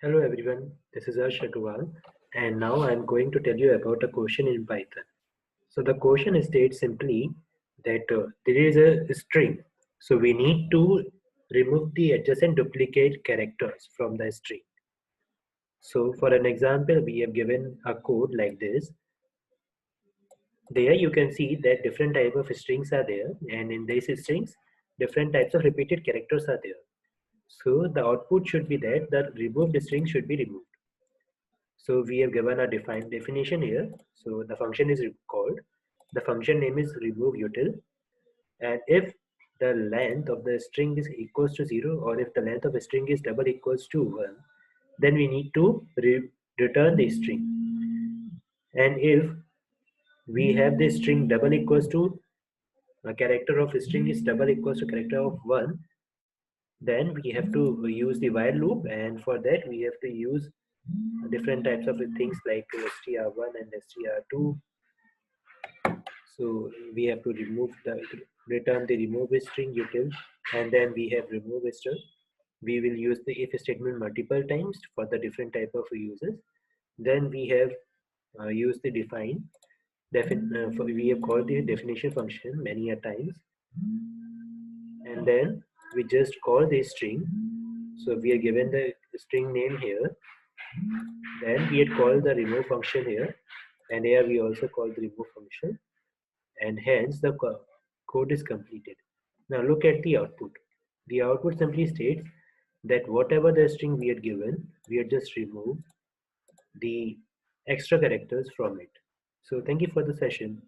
Hello everyone, this is Harsh Agrawal, and now I'm going to tell you about a question in Python. So the question states simply that there is a string, so we need to remove the adjacent duplicate characters from the string. So for an example, we have given a code like this. There you can see that different type of strings are there, and in these strings, different types of repeated characters are there. So the output should be that the removed string should be removed. So we have given a defined definition here. So the function is called. The function name is remove_util, and if the length of the string is equals to 0, or if the length of a string is double equals to 1, then we need to return the string. And if we have the string double equals to a character of a string is double equals to character of 1, then we have to use the while loop, and for that we have to use different types of things like str1 and str2. So we have to return the remove string util, and then we have remove string. We will use the if statement multiple times for the different type of uses. Then we have used the define. We have called the definition function many a times, and then we just call the string. So we are given the string name here. Then we had called the remove function here, and here we also call the remove function, and hence the code is completed. Now look at the output. The output simply states that whatever the string we had given, we had just removed the extra characters from it. So thank you for the session.